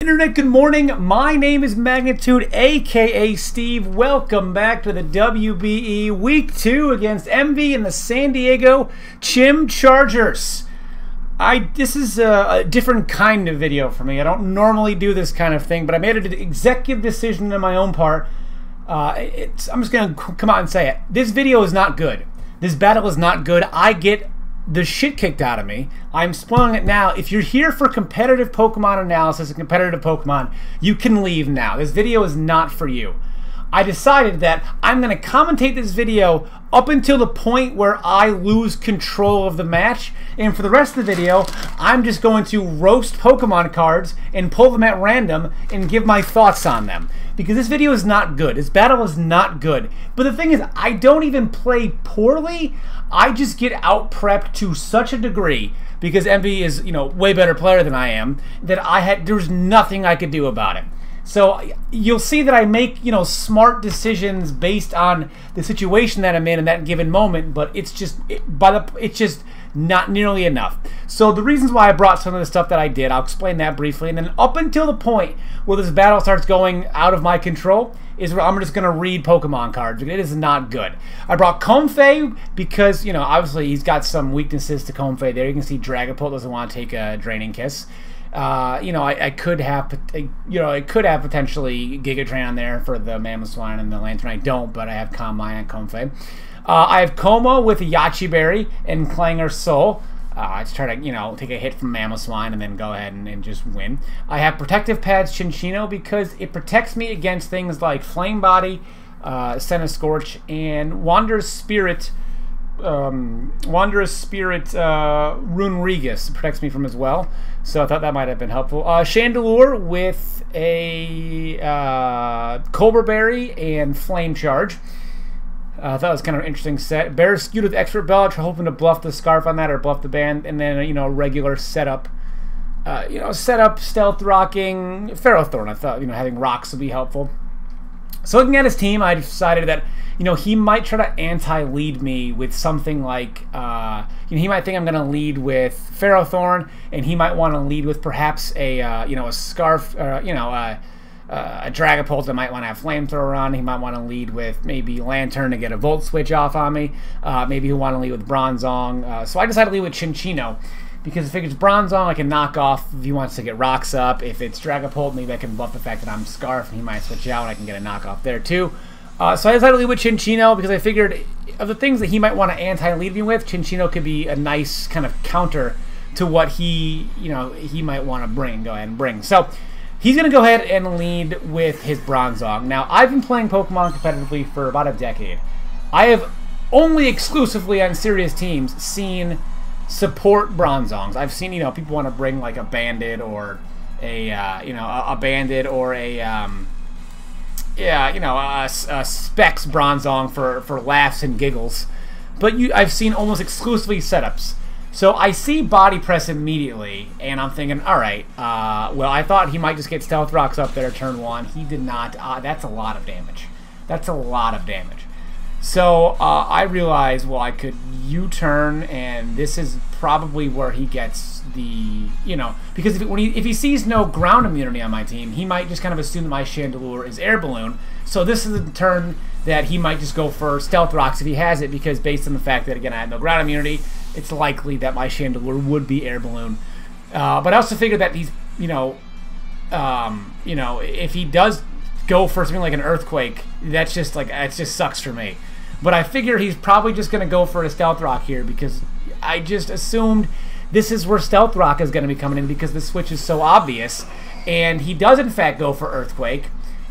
Internet, good morning. My name is Magnitude, aka Steve. Welcome back to the WBE Week 2 against Emvee and the San Diego Chimchargers. This is a different kind of video for me. I don't normally do this kind of thing, but I made an executive decision on my own part. I'm just going to come out and say it. This video is not good. This battle is not good. I get the shit kicked out of me. I'm spoiling it now. If you're here for competitive Pokemon analysis and competitive Pokemon, you can leave now. This video is not for you. I decided that I'm going to commentate this video up until the point where I lose control of the match, and for the rest of the video, I'm just going to roast Pokemon cards and pull them at random and give my thoughts on them. Because this video is not good. This battle is not good. But the thing is, I don't even play poorly. I just get out-prepped to such a degree because Emvee is, way better player than I am, that there's nothing I could do about it. So you'll see that I make, smart decisions based on the situation that I'm in that given moment, but it's just not nearly enough. So the reasons why I brought some of the stuff that I did, I'll explain that briefly, and then up until the point where this battle starts going out of my control is where I'm just going to read Pokemon cards. It is not good. I brought Comfey because, obviously he's got some weaknesses to Comfey there. You can see Dragapult doesn't want to take a Draining Kiss. I could have potentially Giga Drain on there for the Mamoswine and the Lantern. I don't, but I have Calm Mind and Comfey. I have Como with Yachi Berry and Clanger Soul. I just try to, take a hit from Mamoswine and then go ahead and just win. I have Protective Pads Chinchino because it protects me against things like Flame Body, Scorch, and Wanderous Spirit. Rune Regis protects me from as well, so I thought that might have been helpful. Chandelure with a Cobra Berry and Flame Charge. I thought it was kind of an interesting set. Bear Skewed with Expert Belt, hoping to bluff the Scarf on that or bluff the band, and then regular setup. Stealth Rocking Ferrothorn. I thought having rocks would be helpful. So looking at his team, I decided that he might try to anti-lead me with something like he might think I'm going to lead with Ferrothorn, and he might want to lead with perhaps a a Scarf, a Dragapult that might want to have Flamethrower on. He might want to lead with maybe Lantern to get a Volt Switch off on me. Maybe he'll want to lead with Bronzong. So I decided to lead with Chinchino, because if it's Bronzong, I can knock off if he wants to get rocks up. If it's Dragapult, maybe I can bluff the fact that I'm Scarf and he might switch out and I can get a knockoff there too. So I decided to lead with Chinchino because I figured of the things that he might want to anti-lead me with, Chinchino could be a nice kind of counter to what he might want to go ahead and bring. So he's going to go ahead and lead with his Bronzong. Now, I've been playing Pokemon competitively for about a decade. I have only exclusively on serious teams seen support Bronzongs. I've seen people want to bring like a Bandit or a a Bandit or a Specs Bronzong for laughs and giggles, but I've seen almost exclusively setups. So I see Body Press immediately, and I'm thinking, all right, well, I thought he might just get Stealth Rocks up there turn one. He did not. That's a lot of damage. That's a lot of damage. So I realized, well, I could U-turn, and this is probably where he gets the, because if he sees no ground immunity on my team, he might just kind of assume that my Chandelure is Air Balloon. So this is the turn that he might just go for Stealth Rocks if he has it, because based on the fact that, again, I have no ground immunity, it's likely that my Chandelure would be Air Balloon. But I also figured that he's, if he does go for something like an Earthquake, that's just like, it just sucks for me. But I figure he's probably just going to go for a Stealth Rock here, because I just assumed this is where Stealth Rock is going to be coming in because the switch is so obvious. And he does, in fact, go for Earthquake.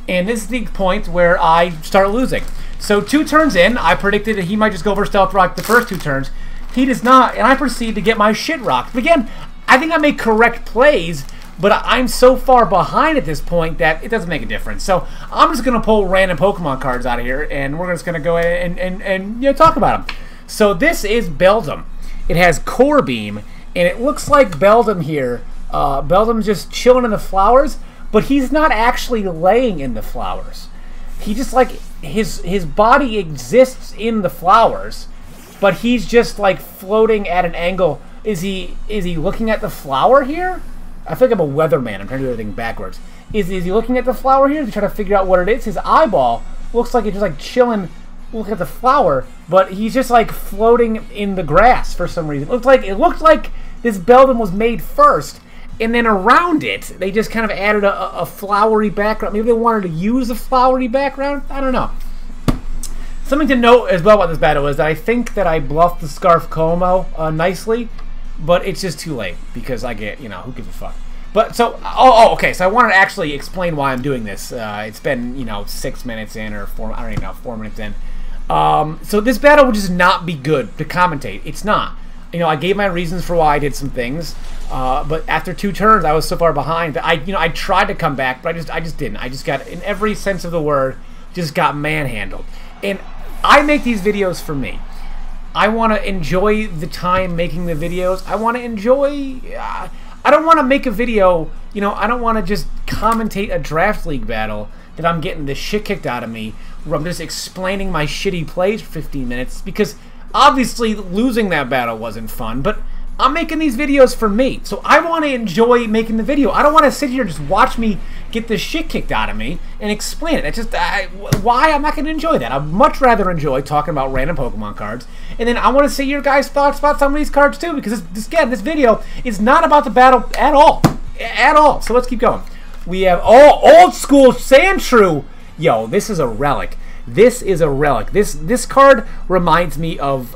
And this is the point where I start losing. So 2 turns in, I predicted that he might just go for Stealth Rock the first 2 turns. He does not, and I proceed to get my shit rocked. But again, I think I make correct plays, but I'm so far behind at this point that it doesn't make a difference. So I'm just going to pull random Pokemon cards out of here, and we're just going to go ahead and talk about them. So this is Beldum. It has Core Beam, and it looks like Beldum here. Beldum's just chilling in the flowers, but he's not actually laying in the flowers. He just, like, his body exists in the flowers, but he's just, like, floating at an angle. Is he looking at the flower here? I feel like I'm a weatherman. I'm trying to do everything backwards. Is he looking at the flower here to try to figure out what it is? His eyeball looks like it's just like chilling, looking at the flower, but he's just like floating in the grass for some reason. It looked like this Beldum was made first, and then around it, they just kind of added a flowery background. Maybe they wanted to use a flowery background. I don't know. Something to note as well about this battle is that I think that I bluffed the Scarf Como nicely, but it's just too late because I get, you know, who gives a fuck. But so, okay. So I wanted to actually explain why I'm doing this. It's been, you know, 6 minutes in or 4. I don't even know, 4 minutes in. So this battle would just not be good to commentate. It's not. You know, I gave my reasons for why I did some things, but after 2 turns, I was so far behind that I tried to come back, but I just didn't. I just got, in every sense of the word, just got manhandled. And I make these videos for me. I want to enjoy the time making the videos. I want to enjoy... I don't want to make a video, you know, I don't want to just commentate a draft league battle that I'm getting the shit kicked out of me, where I'm just explaining my shitty plays for 15 minutes, because obviously losing that battle wasn't fun, but I'm making these videos for me, so I want to enjoy making the video. I don't want to sit here and just watch me get the shit kicked out of me and explain it. That's just why I'm not going to enjoy that. I'd much rather enjoy talking about random Pokemon cards, and then I want to see your guys' thoughts about some of these cards too, because this video is not about the battle at all. At all. So let's keep going. We have old school Sandshrew. Yo, this is a relic. This is a relic. This card reminds me of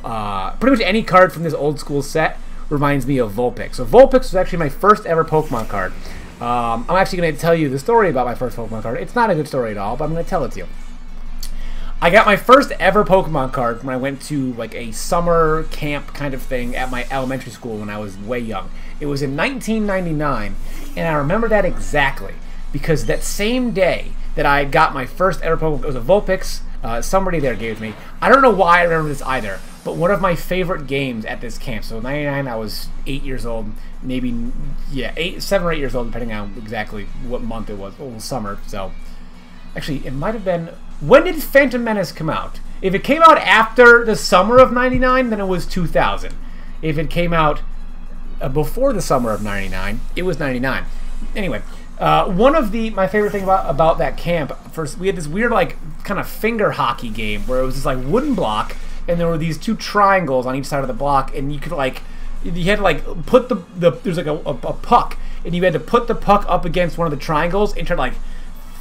pretty much any card from this old school set. Reminds me of Vulpix. So Vulpix was actually my first ever Pokemon card. I'm actually going to tell you the story about my first Pokemon card. It's not a good story at all, but I'm going to tell it to you. I got my first ever Pokemon card when I went to like a summer camp kind of thing at my elementary school when I was way young. It was in 1999, and I remember that exactly because that same day that I got my first ever Pokemon, it was a Vulpix. Somebody there gave it to me. I don't know why I remember this either, but one of my favorite games at this camp. So 99, I was 8 years old, maybe, yeah, 7 or 8 years old, depending on exactly what month it was. It was summer, so actually, it might have been. When did Phantom Menace come out? If it came out after the summer of 99, then it was 2000. If it came out before the summer of 99, it was 99. Anyway, one of my favorite thing about that camp, first we had this weird like kind of finger hockey game where it was this like wooden block, and there were these 2 triangles on each side of the block, and you could like, you had to like put there's like a puck, and you had to put the puck up against one of the triangles and try to like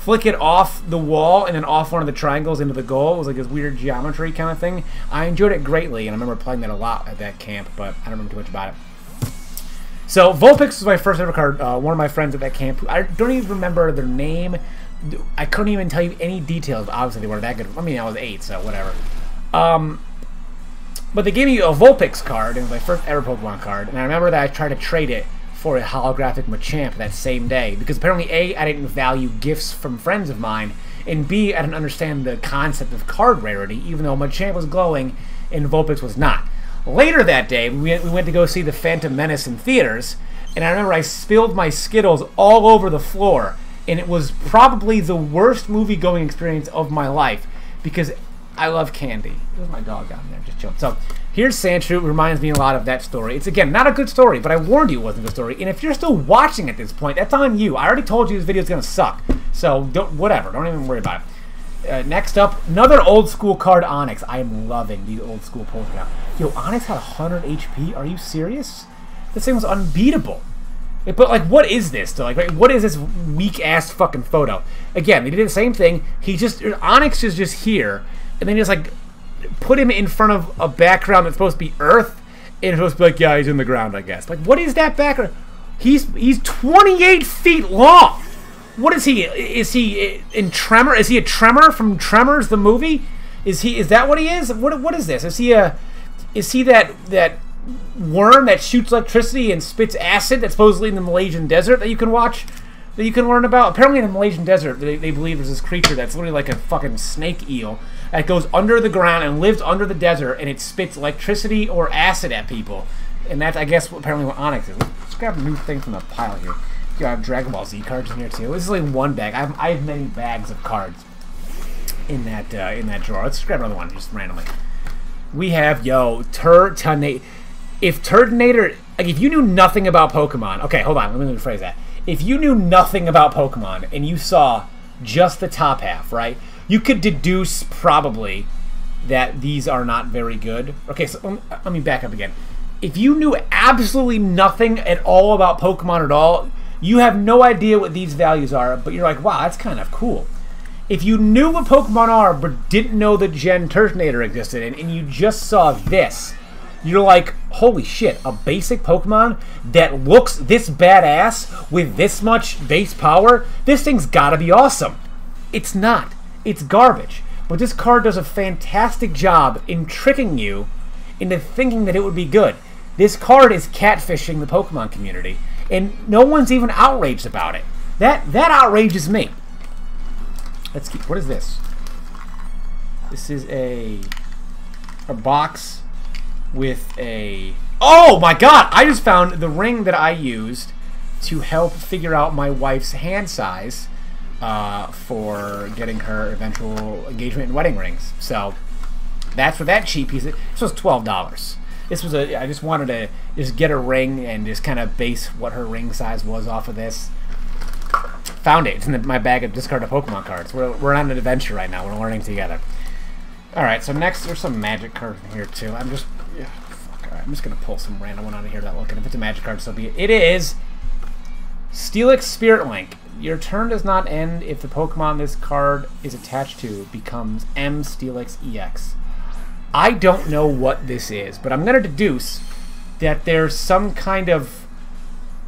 flick it off the wall and then off one of the triangles into the goal. It was like this weird geometry kind of thing. I enjoyed it greatly, and I remember playing that a lot at that camp, but I don't remember too much about it. So Vulpix was my first ever card. One of my friends at that camp, I don't even remember their name. I couldn't even tell you any details. Obviously, they weren't that good. I mean, I was 8, so whatever. But they gave me a Vulpix card, and it was my first ever Pokemon card. And I remember that I tried to trade it for a holographic Machamp that same day, because apparently A, I didn't value gifts from friends of mine, and B, I didn't understand the concept of card rarity, even though Machamp was glowing and Vulpix was not. Later that day, we went to go see the Phantom Menace in theaters, and I remember I spilled my Skittles all over the floor, and it was probably the worst movie-going experience of my life, because I love candy. There's my dog down there just chilling. So here's Sandshrew. It reminds me a lot of that story. It's, again, not a good story, but I warned you it wasn't a good story. And if you're still watching at this point, that's on you. I already told you this video's going to suck. So whatever. Don't even worry about it. Next up, another old school card, Onyx. I am loving these old school Pokemon. Yo, Onyx had 100 HP? Are you serious? This thing was unbeatable. But, like, what is this, though? Like, what is this weak-ass fucking photo? Again, they did the same thing. Onyx is just here, and then just, like, put him in front of a background that's supposed to be Earth, and it's supposed to be like, yeah, he's in the ground, I guess. Like, what is that background? He's 28 feet long. What is he? Is he in Tremor? Is he a Tremor from Tremors, the movie? Is that what he is? What is this? Is he that worm that shoots electricity and spits acid that's supposedly in the Malaysian desert that you can watch, that you can learn about? Apparently in the Malaysian desert, they believe there's this creature that's literally like a fucking snake eel that goes under the ground and lives under the desert, and it spits electricity or acid at people. And that's, I guess, apparently what Onyx is. Let's grab a new thing from the pile here. You have Dragon Ball Z cards in here too. This is like one bag. I have many bags of cards in that drawer. Let's grab another one just randomly. We have Turtonator. If Turtonator Like, if you knew nothing about Pokemon... Okay, hold on. Let me rephrase that. If you knew nothing about Pokemon and you saw just the top half, right? You could deduce, probably, that these are not very good. Okay, so let me back up again. If you knew absolutely nothing at all about Pokemon at all, you have no idea what these values are, but you're like, wow, that's kind of cool. If you knew what Pokemon are, but didn't know the Gen Turtonator existed, and you just saw this... You're like, holy shit, a basic Pokemon that looks this badass with this much base power? This thing's gotta be awesome. It's not. It's garbage. But this card does a fantastic job in tricking you into thinking that it would be good. This card is catfishing the Pokemon community, and no one's even outraged about it. That outrages me. Let's keep... What is this? This is a box... with a... Oh my god! I just found the ring that I used to help figure out my wife's hand size for getting her eventual engagement and wedding rings. So that's what that cheap piece... This was $12. This was a... I just wanted to just get a ring and just kind of base what her ring size was off of this. Found it. It's in my bag of discarded Pokemon cards. We're on an adventure right now. We're learning together. Alright, so next there's some magic cards in here too. I'm just... Yeah, fuck, alright, I'm just gonna pull some random one out of here that look, and if it's a magic card, so be it. It is Steelix Spirit Link. Your turn does not end if the Pokemon this card is attached to becomes M Steelix EX. I don't know what this is, but I'm gonna deduce that there's some kind of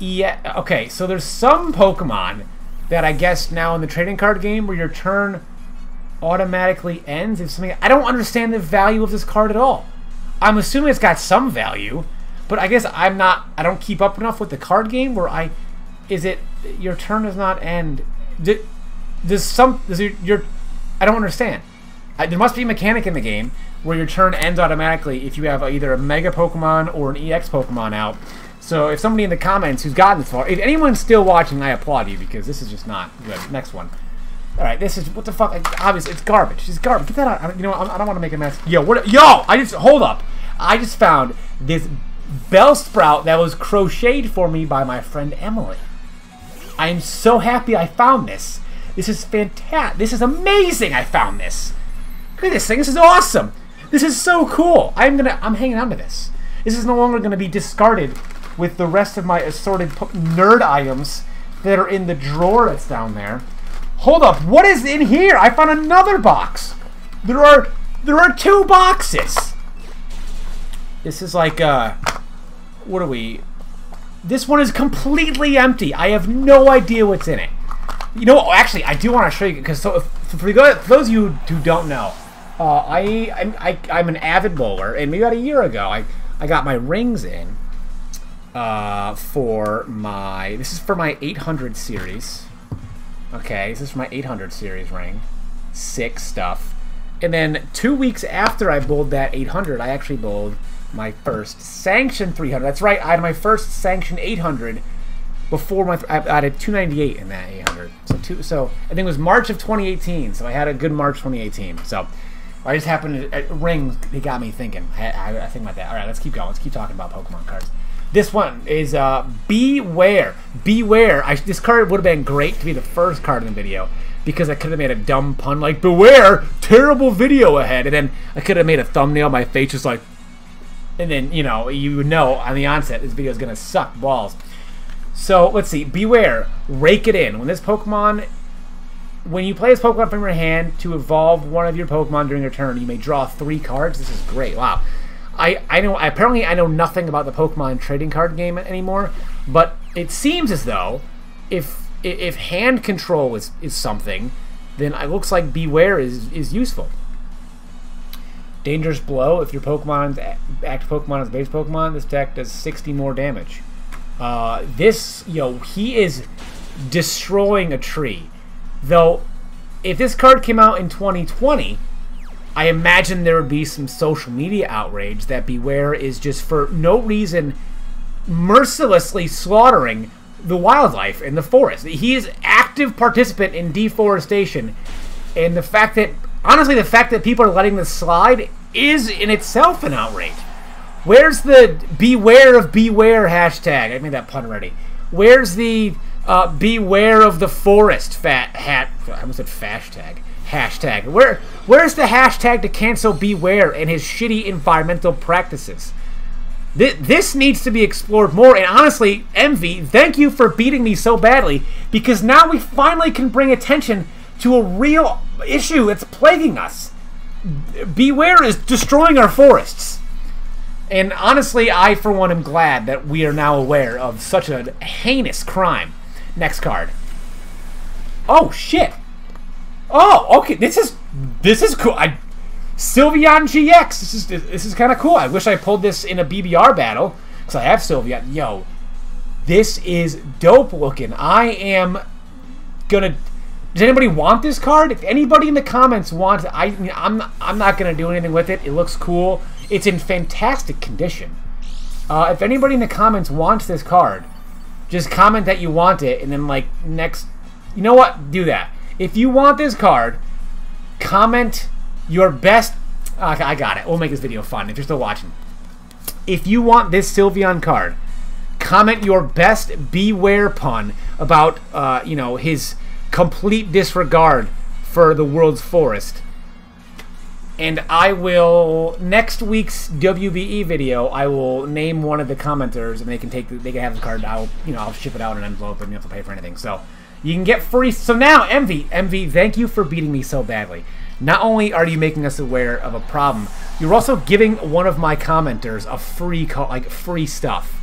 okay, so there's some Pokemon that I guess now in the trading card game where your turn automatically ends if something... I don't understand the value of this card at all. I'm assuming it's got some value, but I guess I don't keep up enough with the card game where I your turn does not end. I don't understand. There must be a mechanic in the game where your turn ends automatically if you have either a Mega Pokemon or an EX Pokemon out. So if somebody in the comments who's gotten this far, if anyone's still watching, I applaud you because this is just not good. Next one. Alright, this is... What the fuck? Obviously, it's garbage. It's garbage. Get that out. You know what? I don't want to make a mess. Yo, what... Yo! Hold up. I just found this Bellsprout that was crocheted for me by my friend Emily. I am so happy I found this. This is fantastic. This is amazing I found this. Look at this thing. This is awesome. This is so cool. I'm hanging on to this. This is no longer going to be discarded with the rest of my assorted nerd items that are in the drawer that's down there. Hold up, what is in here? I found another box. There are 2 boxes. This is like what are we? This one is completely empty. I have no idea what's in it. You know, actually, I do want to show you because for those of you who don't know, I'm an avid bowler, and maybe about a year ago, I got my rings in for my... This is for my 800 series. Okay, this is for my 800 series ring. Sick stuff. And then 2 weeks after I bowled that 800, I actually bowled my first sanctioned 300. That's right, I had my first sanctioned 800 before I had 298 in that 800. So I think it was March of 2018. So I had a good March 2018. So I just happened to rings. They got me thinking. I think about that. All right, let's keep going. Let's keep talking about Pokemon cards. This one is Beware. Beware. This card would have been great to be the first card in the video because I could have made a dumb pun like Beware, terrible video ahead, and then I could have made a thumbnail. My face just like, and then you would know on the onset this video is gonna suck balls. So let's see. Beware. Rake it in. When you play this Pokemon from your hand to evolve one of your Pokemon during your turn, you may draw 3 cards. This is great. Wow. Apparently I know nothing about the Pokemon trading card game anymore, but it seems as though if hand control is something, then it looks like Beware is useful. Dangerous Blow. If your Pokemon's active Pokemon is base Pokemon, this deck does 60 more damage. He is destroying a tree. Though, if this card came out in 2020, I imagine there would be some social media outrage that Beware is just for no reason mercilessly slaughtering the wildlife in the forest. He is active participant in deforestation, and the fact that, honestly, the fact that people are letting this slide is in itself an outrage. Where's the beware of beware hashtag? I made that pun already. Where's the beware of the forest I almost said fashtag. Hashtag. Where's the hashtag to cancel beware and his shitty environmental practices? This needs to be explored more. And honestly, Emvee, thank you for beating me so badly, because now we finally can bring attention to a real issue that's plaguing us. Beware is destroying our forests. And honestly, I, for one, am glad that we are now aware of such a heinous crime. Next card. Oh, shit. Oh, okay. This is cool. Sylveon GX. This is kind of cool. I wish I pulled this in a BBR battle, because I have Sylveon. Yo, this is dope looking. I am gonna... Does anybody want this card? If anybody in the comments wants it, I'm not gonna do anything with it. It looks cool. It's in fantastic condition. If anybody in the comments wants this card, just comment that you want it, and then like next, you know what? Do that. If you want this card, comment your best. I got it. We'll make this video fun if you're still watching. If you want this Sylveon card, comment your best beware pun about you know, his complete disregard for the world's forest. And I will, next week's WBE video, I will name one of the commenters, and they can have the card. I'll ship it out in an envelope, and you don't have to pay for anything. So you can get free. So now, Emvee, thank you for beating me so badly. Not only are you making us aware of a problem, you're also giving one of my commenters a free stuff.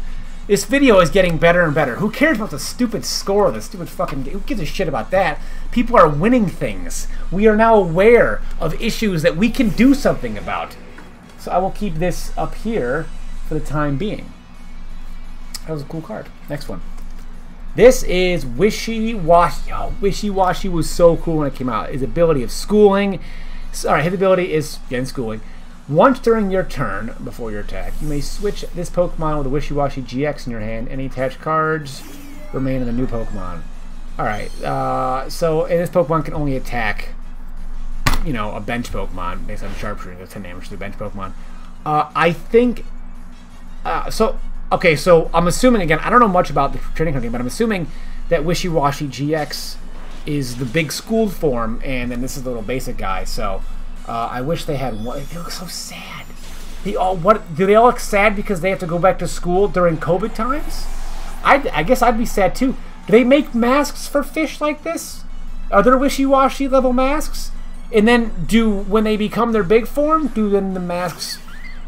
This video is getting better and better. Who cares about the stupid score, the stupid fucking... Who gives a shit about that? People are winning things. We are now aware of issues that we can do something about. So I will keep this up here for the time being. That was a cool card. Next one. This is Wishy-Washy. Oh, Wishy-Washy was so cool when it came out. His ability of schooling. Sorry, his ability is, again, schooling. Once during your turn, before your attack, you may switch this Pokemon with a Wishy-Washy GX in your hand. Any attached cards remain in the new Pokemon. Alright, and this Pokemon can only attack, you know, a bench Pokemon based on Sharpshooting. That's 10 damage to the bench Pokemon. I think... Okay, so I'm assuming, again, I don't know much about the training hunting, but I'm assuming that Wishy-Washy GX is the big schooled form, and then this is the little basic guy, so... I wish they had one. They look so sad. Do they all look sad because they have to go back to school during COVID times? I guess I'd be sad too. Do they make masks for fish like this? Are there Wishy-Washy level masks? And then when they become their big form, do then the masks,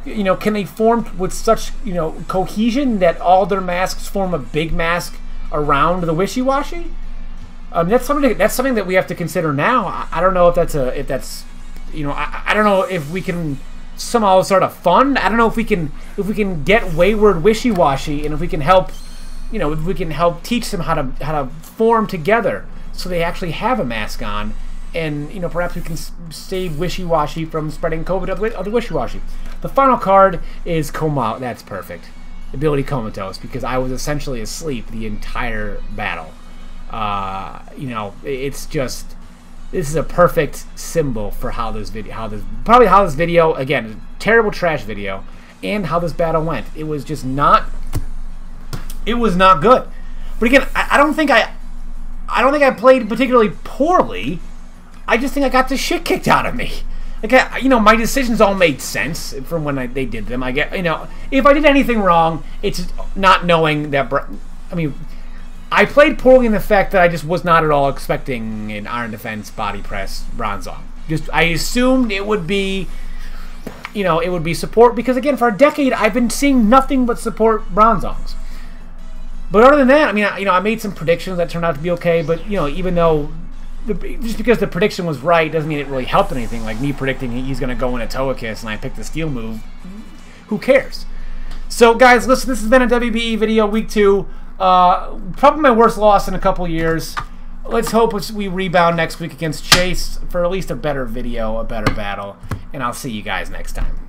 you know, can they form with such, you know, cohesion that all their masks form a big mask around the Wishy-Washy? That's something that we have to consider now. I don't know if that's you know, I don't know if we can somehow start a fund. I don't know if we can get wayward Wishy-Washy, and if we can help, you know, if we can help teach them how to form together so they actually have a mask on, and you know, perhaps we can save Wishy-Washy from spreading COVID to other Wishy-Washy. The final card is Coma. That's perfect. Ability Comatose, because I was essentially asleep the entire battle. You know, it's just. This is a perfect symbol for how this video, again, terrible trash video, and how this battle went. It was just not, it was not good. But again, I don't think I played particularly poorly. I just think I got the shit kicked out of me. Like, you know, my decisions all made sense from when they did them. I get, you know, if I did anything wrong, it's not knowing that, I mean, I played poorly in the fact that I just was not at all expecting an Iron Defense Body Press Bronzong. I assumed it would be, you know, it would be support, because again, for a decade I've been seeing nothing but support Bronzongs. But other than that, I mean, you know, I made some predictions that turned out to be okay, but you know, even though just because the prediction was right doesn't mean it really helped anything. Like me predicting he's going to go in a Togekiss and I picked the Steel move. Who cares? So guys, listen, this has been a WBE video, week 2. Probably my worst loss in a couple years. Let's hope we rebound next week against Chase for at least a better video, a better battle, and I'll see you guys next time.